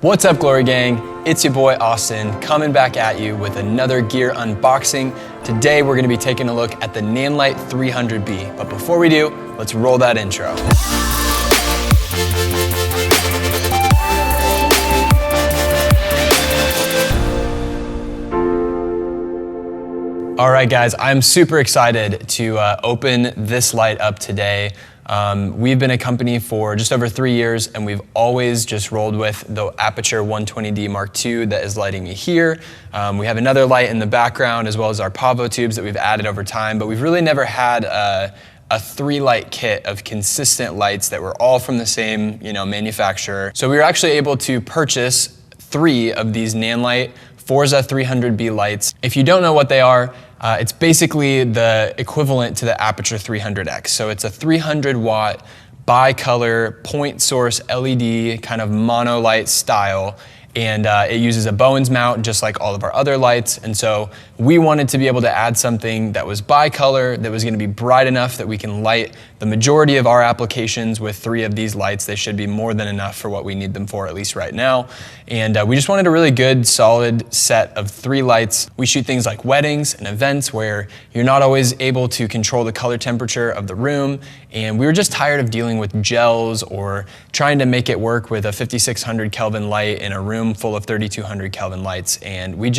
What's up, Glory Gang? It's your boy Austin coming back at you with another gear unboxing. Today we're gonna be taking a look at the Nanlite 300B. But before we do, let's roll that intro. All right, guys, I'm super excited to open this light up today. We've been a company for just over 3 years, and we've always just rolled with the Aperture 120D Mark II that is lighting me here. We have another light in the background, as well as our Pavo tubes that we've added over time, but we've really never had a 3-light kit of consistent lights that were all from the same manufacturer. So we were actually able to purchase 3 of these Nanlite Forza 300B lights. If you don't know what they are, it's basically the equivalent to the Aperture 300X. So it's a 300 watt bi-color point source LED kind of mono light style. And it uses a Bowens mount just like all of our other lights. And so we wanted to be able to add something that was bi-color, that was gonna be bright enough that we can light the majority of our applications with 3 of these lights. They should be more than enough for what we need them for, at least right now. And we just wanted a really good, solid set of 3 lights. We shoot things like weddings and events where you're not always able to control the color temperature of the room. And we were just tired of dealing with gels or trying to make it work with a 5600 Kelvin light in a room full of 3200 Kelvin lights. And we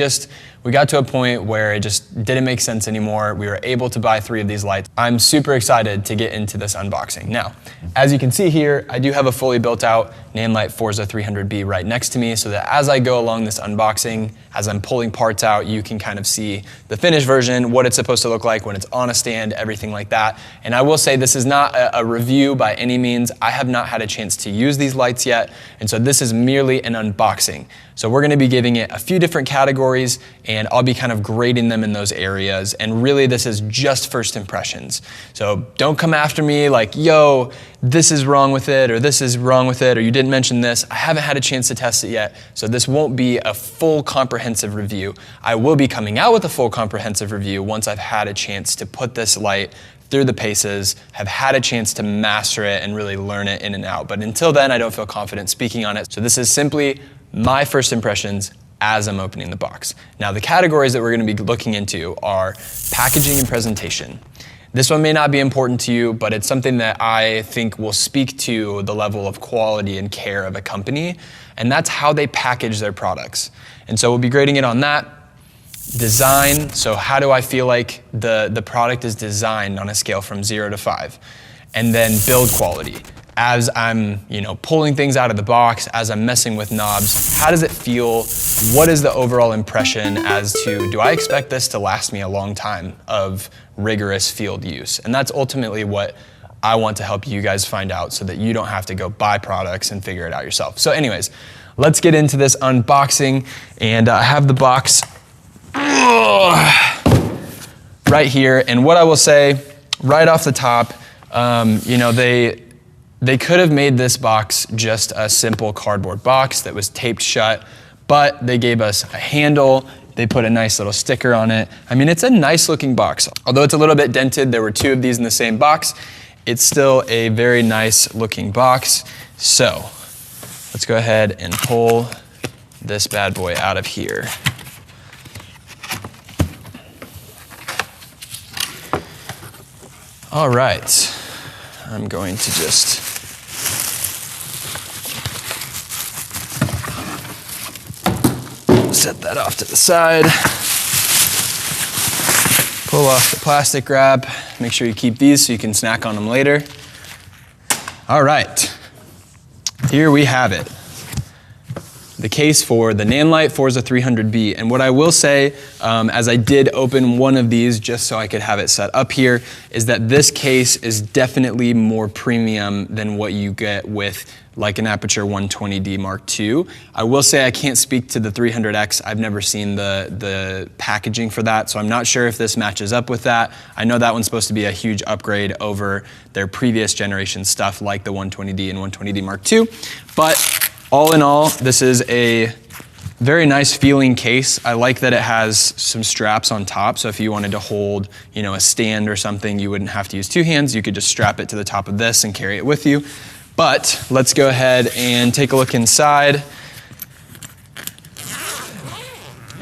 got to a point where it just didn't make sense anymore. We were able to buy 3 of these lights. I'm super excited to get into this unboxing. Now, as you can see here, I do have a fully built out Nanlite Forza 300B right next to me, so that as I go along this unboxing, as I'm pulling parts out, you can kind of see the finished version, what it's supposed to look like when it's on a stand, everything like that. And I will say this is not a review by any means. I have not had a chance to use these lights yet, and so this is merely an unboxing. So we're gonna be giving it a few different categories, and I'll be kind of grading them in those areas. And really, this is just first impressions. So don't come after me like, yo, this is wrong with it, or this is wrong with it, or you didn't mention this. I haven't had a chance to test it yet, so this won't be a full comprehensive review. I will be coming out with a full comprehensive review once I've had a chance to put this light through the paces, have had a chance to master it and really learn it in and out. But until then, I don't feel confident speaking on it. So this is simply my first impressions as I'm opening the box. Now, the categories that we're gonna be looking into are packaging and presentation. This one may not be important to you, but it's something that I think will speak to the level of quality and care of a company, and that's how they package their products. And so we'll be grading it on that. Design, so how do I feel like the product is designed on a scale from 0 to 5? And then build quality. As I'm pulling things out of the box, as I'm messing with knobs, how does it feel? What is the overall impression as to, do I expect this to last me a long time of rigorous field use? And that's ultimately what I want to help you guys find out, so that you don't have to go buy products and figure it out yourself. So anyways, let's get into this unboxing. And I have the box right here. And what I will say right off the top, they could have made this box just a simple cardboard box that was taped shut, but they gave us a handle. They put a nice little sticker on it. I mean, it's a nice looking box. Although it's a little bit dented, there were 2 of these in the same box. It's still a very nice looking box. So let's go ahead and pull this bad boy out of here. All right, I'm going to just set that off to the side. Pull off the plastic wrap. Make sure you keep these so you can snack on them later. All right, here we have it. The case for the Nanlite Forza 300B. And what I will say, as I did open one of these just so I could have it set up here, is that this case is definitely more premium than what you get with like an Aperture 120D Mark II. I will say I can't speak to the 300X. I've never seen the packaging for that, so I'm not sure if this matches up with that. I know that one's supposed to be a huge upgrade over their previous generation stuff like the 120D and 120D Mark II. But all in all, this is a very nice feeling case. I like that it has some straps on top, so if you wanted to hold, a stand or something, you wouldn't have to use 2 hands. You could just strap it to the top of this and carry it with you. But let's go ahead and take a look inside.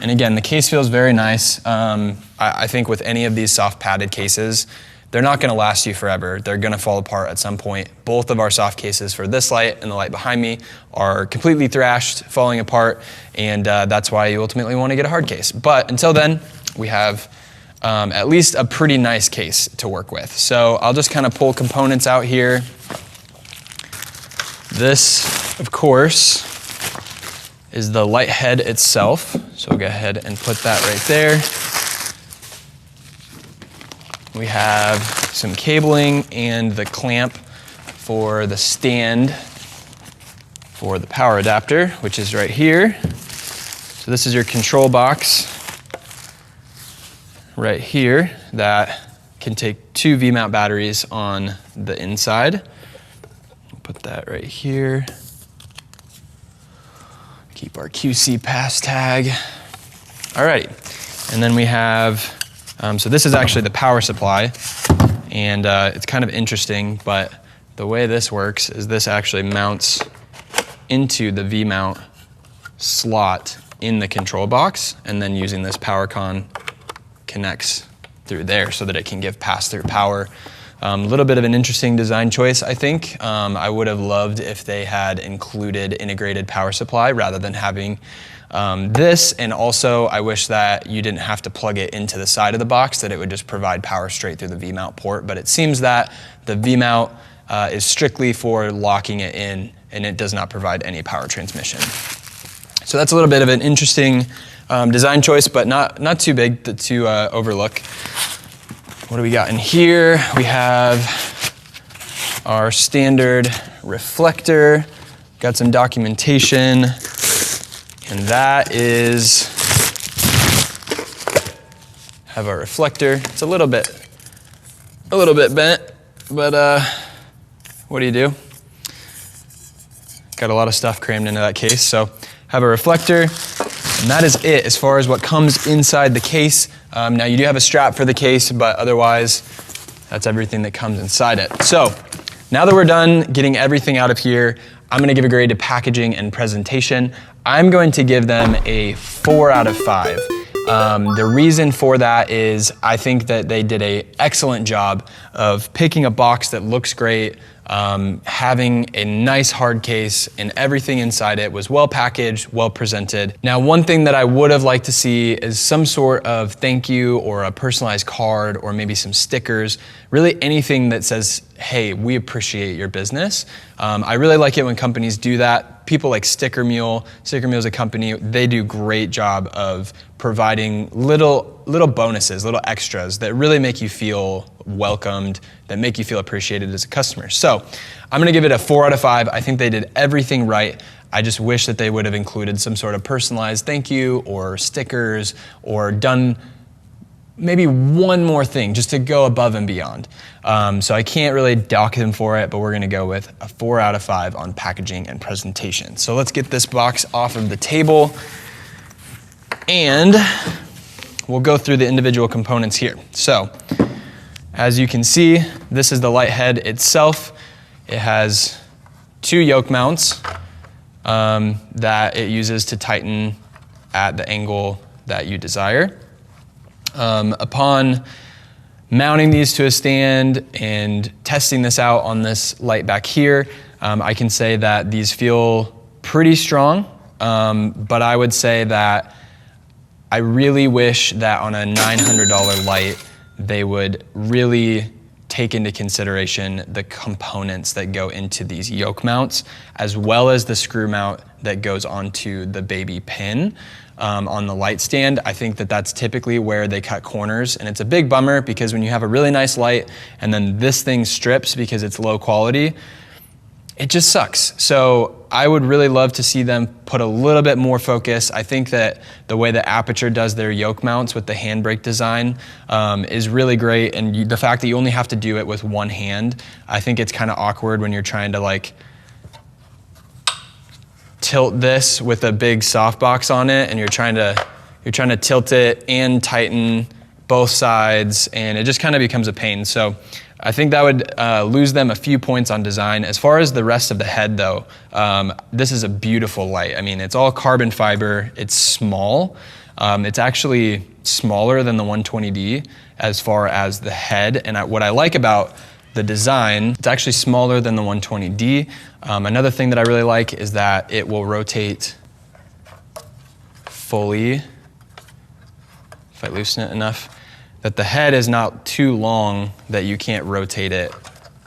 And again, the case feels very nice. I think with any of these soft padded cases, they're not gonna last you forever. They're gonna fall apart at some point. Both of our soft cases for this light and the light behind me are completely thrashed, falling apart, and that's why you ultimately wanna get a hard case. But until then, we have at least a pretty nice case to work with. So I'll just kind of pull components out here. This, of course, is the light head itself. So we'll go ahead and put that right there. We have some cabling and the clamp for the stand for the power adapter, which is right here. So this is your control box right here that can take 2 V-mount batteries on the inside. Put that right here. Keep our QC pass tag. Alrighty, and then we have, so this is actually the power supply, and it's kind of interesting, but the way this works is this actually mounts into the V-mount slot in the control box, and then using this power con connects through there so that it can give pass-through power. A little bit of an interesting design choice, I think. I would have loved if they had included integrated power supply rather than having this, and also I wish that you didn't have to plug it into the side of the box, that it would just provide power straight through the V-mount port, but it seems that the V-mount is strictly for locking it in, and it does not provide any power transmission. So that's a little bit of an interesting design choice, but not too big to overlook. What do we got in here? We have our standard reflector, got some documentation, and that is, have our reflector. It's a little bit bent, but what do you do? Got a lot of stuff crammed into that case, so have a reflector. And that is it as far as what comes inside the case. Now you do have a strap for the case, but otherwise that's everything that comes inside it. So now that we're done getting everything out of here, I'm gonna give a grade to packaging and presentation. I'm going to give them a 4 out of 5. The reason for that is I think that they did an excellent job of picking a box that looks great, having a nice hard case, and everything inside it was well packaged, well presented. Now, one thing that I would have liked to see is some sort of thank you or a personalized card or maybe some stickers, really anything that says, hey, we appreciate your business. I really like it when companies do that. People like Sticker Mule is a company, they do a great job of providing little bonuses, little extras that really make you feel welcomed, that make you feel appreciated as a customer. So I'm gonna give it a 4 out of 5. I think they did everything right. I just wish that they would have included some sort of personalized thank you or stickers or done maybe one more thing just to go above and beyond. So I can't really dock them for it, but we're gonna go with a 4 out of 5 on packaging and presentation. So let's get this box off of the table and we'll go through the individual components here. So as you can see, this is the light head itself. It has 2 yoke mounts that it uses to tighten at the angle that you desire. Upon mounting these to a stand and testing this out on this light back here, I can say that these feel pretty strong, but I would say that I really wish that on a $900 light, they would really take into consideration the components that go into these yoke mounts, as well as the screw mount that goes onto the baby pin on the light stand. I think that that's typically where they cut corners, and it's a big bummer because when you have a really nice light and then this thing strips because it's low quality, it just sucks. So I would really love to see them put a little bit more focus. I think that the way that Aperture does their yoke mounts with the handbrake design is really great, and the fact that you only have to do it with one hand, I think it's kind of awkward when you're trying to like tilt this with a big softbox on it, and you're trying to tilt it and tighten both sides, and it just kind of becomes a pain. So I think that would lose them a few points on design. As far as the rest of the head though, this is a beautiful light. I mean, it's all carbon fiber, it's small. It's actually smaller than the 120D as far as the head. And what I like about the design, it's actually smaller than the 120D. Another thing that I really like is that it will rotate fully, if I loosen it enough, that the head is not too long that you can't rotate it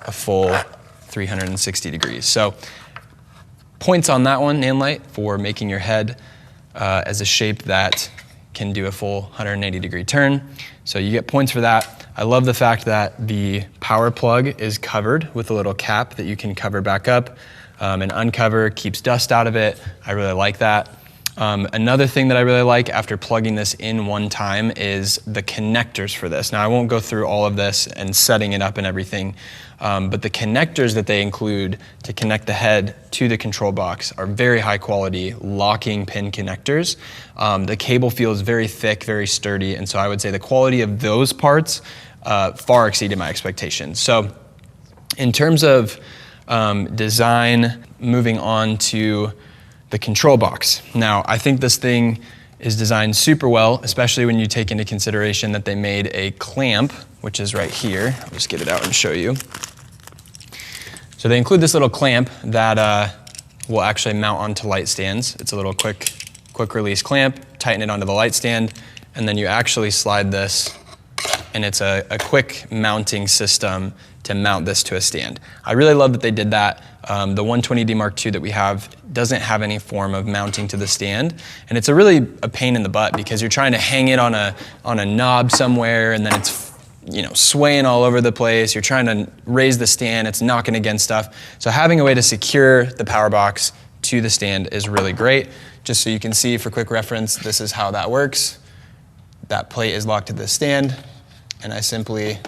a full 360 degrees. So points on that one, Nanlite, for making your head as a shape that can do a full 180 degree turn. So you get points for that. I love the fact that the power plug is covered with a little cap that you can cover back up and uncover, keeps dust out of it. I really like that. Another thing that I really like after plugging this in one time is the connectors for this. Now I won't go through all of this and setting it up and everything, but the connectors that they include to connect the head to the control box are very high quality locking pin connectors. The cable feels very thick, very sturdy, and so I would say the quality of those parts far exceeded my expectations. So in terms of design, moving on to the control box. Now, I think this thing is designed super well, especially when you take into consideration that they made a clamp, which is right here. I'll just get it out and show you. So they include this little clamp that will actually mount onto light stands. It's a little quick release clamp, tighten it onto the light stand, and then you actually slide this, and it's a quick mounting system to mount this to a stand. I really love that they did that. The 120D Mark II that we have doesn't have any form of mounting to the stand, and it's a pain in the butt because you're trying to hang it on a knob somewhere, and then it's swaying all over the place. You're trying to raise the stand, it's knocking against stuff. So having a way to secure the power box to the stand is really great. Just so you can see for quick reference, this is how that works. That plate is locked to the stand, and I simply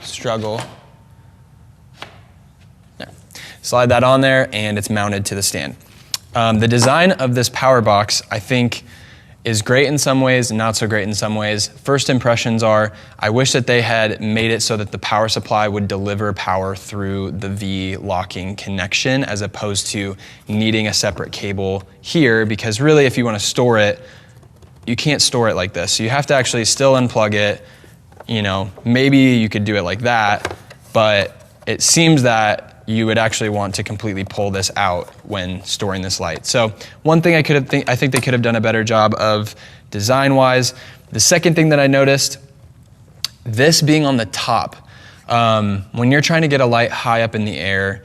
struggle. There. Slide that on there and it's mounted to the stand. The design of this power box, I think, is great in some ways and not so great in some ways. First impressions are, I wish that they had made it so that the power supply would deliver power through the V locking connection as opposed to needing a separate cable here, because really if you want to store it, you can't store it like this. So you have to actually still unplug it. Maybe you could do it like that, but it seems that you would actually want to completely pull this out when storing this light. So one thing I think they could have done a better job of design-wise. The second thing that I noticed, this being on the top, when you're trying to get a light high up in the air,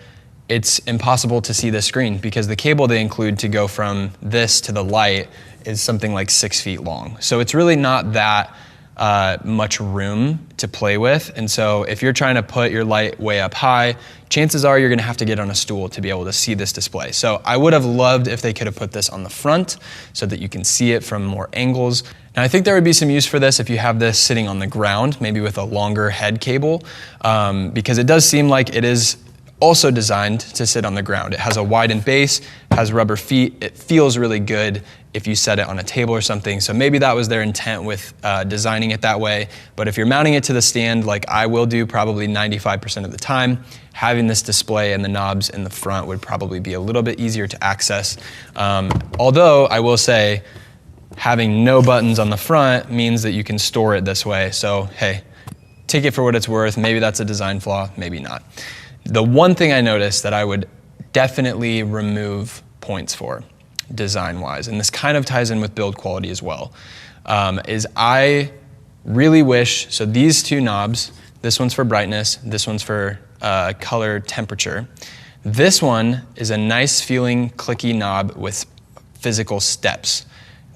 it's impossible to see the screen because the cable they include to go from this to the light is something like 6 feet long. So it's really not that much room to play with. And so if you're trying to put your light way up high, chances are you're gonna have to get on a stool to be able to see this display. So I would have loved if they could have put this on the front so that you can see it from more angles. Now I think there would be some use for this if you have this sitting on the ground, maybe with a longer head cable, because it does seem like it is also designed to sit on the ground. It has a widened base, has rubber feet. It feels really good if you set it on a table or something. So maybe that was their intent with designing it that way. But if you're mounting it to the stand, like I will do probably 95% of the time, having this display and the knobs in the front would probably be a little bit easier to access. Although I will say, having no buttons on the front means that you can store it this way. So hey, take it for what it's worth. Maybe that's a design flaw, maybe not. The one thing I noticed that I would definitely remove points for, design-wise, and this kind of ties in with build quality as well, is I really wish, so these two knobs, this one's for brightness, this one's for color temperature. This one is a nice feeling clicky knob with physical steps.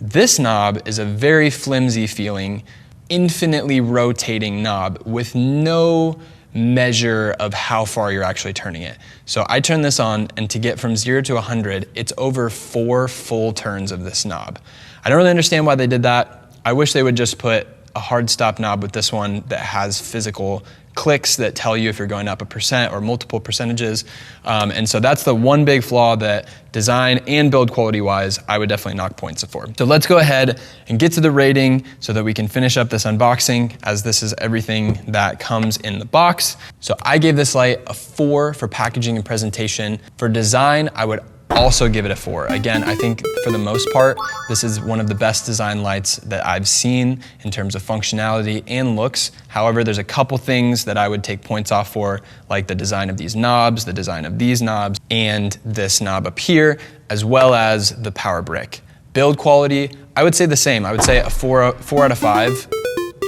This knob is a very flimsy feeling, infinitely rotating knob with no measure of how far you're actually turning it. So I turn this on, and to get from 0 to 100, it's over 4 full turns of this knob. I don't really understand why they did that. I wish they would just put a hard stop knob with this one that has physical clicks that tell you if you're going up 1% or multiple percentages. And so that's the one big flaw that design and build quality wise, I would definitely knock points for. So let's go ahead and get to the rating so that we can finish up this unboxing, as this is everything that comes in the box. So I gave this light a 4 for packaging and presentation. For design, I would also give it a 4. Again, I think for the most part, this is one of the best design lights that I've seen in terms of functionality and looks. However, there's a couple things that I would take points off for, like the design of these knobs, the design of these knobs, and this knob up here, as well as the power brick. Build quality, I would say the same. I would say a 4 out of 5.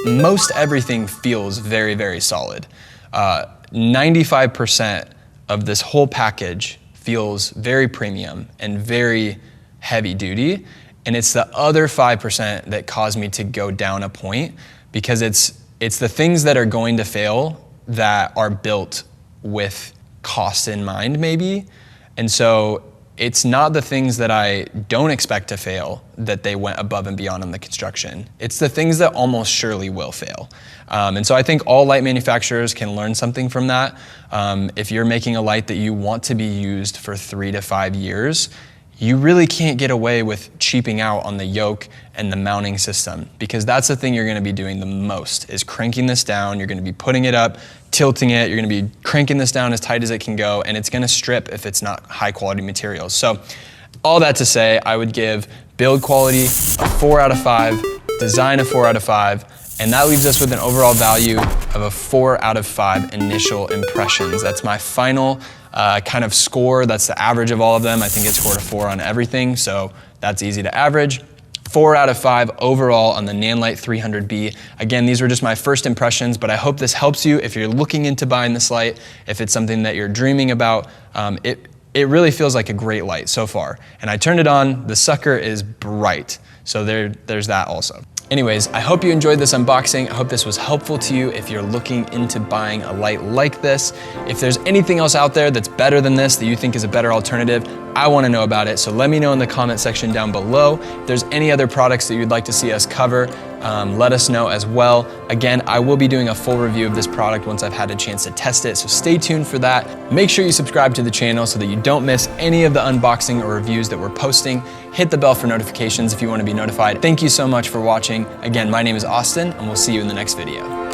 Most everything feels very, very solid. 95% of this whole package feels very premium and very heavy duty. And it's the other 5% that caused me to go down a point, because it's the things that are going to fail that are built with cost in mind maybe. And so it's not the things that I don't expect to fail that they went above and beyond on the construction. It's the things that almost surely will fail. And so I think all light manufacturers can learn something from that. If you're making a light that you want to be used for 3 to 5 years, you really can't get away with cheaping out on the yoke and the mounting system, because that's the thing you're gonna be doing the most, is cranking this down. You're gonna be putting it up, tilting it, you're gonna be cranking this down as tight as it can go, and it's gonna strip if it's not high quality materials. So all that to say, I would give build quality a 4 out of 5, design a 4 out of 5, and that leaves us with an overall value of a 4 out of 5 initial impressions. That's my final kind of score. That's the average of all of them. I think it scored a 4 on everything, so that's easy to average. 4 out of 5 overall on the Nanlite 300B. Again, these were just my first impressions, but I hope this helps you if you're looking into buying this light, if it's something that you're dreaming about. It really feels like a great light so far. And I turned it on, the sucker is bright. So there's that also. Anyways, I hope you enjoyed this unboxing. I hope this was helpful to you if you're looking into buying a light like this. If there's anything else out there that's better than this that you think is a better alternative, I want to know about it. So let me know in the comment section down below. If there's any other products that you'd like to see us cover, let us know as well. Again, I will be doing a full review of this product once I've had a chance to test it, so stay tuned for that. Make sure you subscribe to the channel so that you don't miss any of the unboxing or reviews that we're posting. Hit the bell for notifications if you want to be notified. Thank you so much for watching. Again, my name is Austin, and we'll see you in the next video.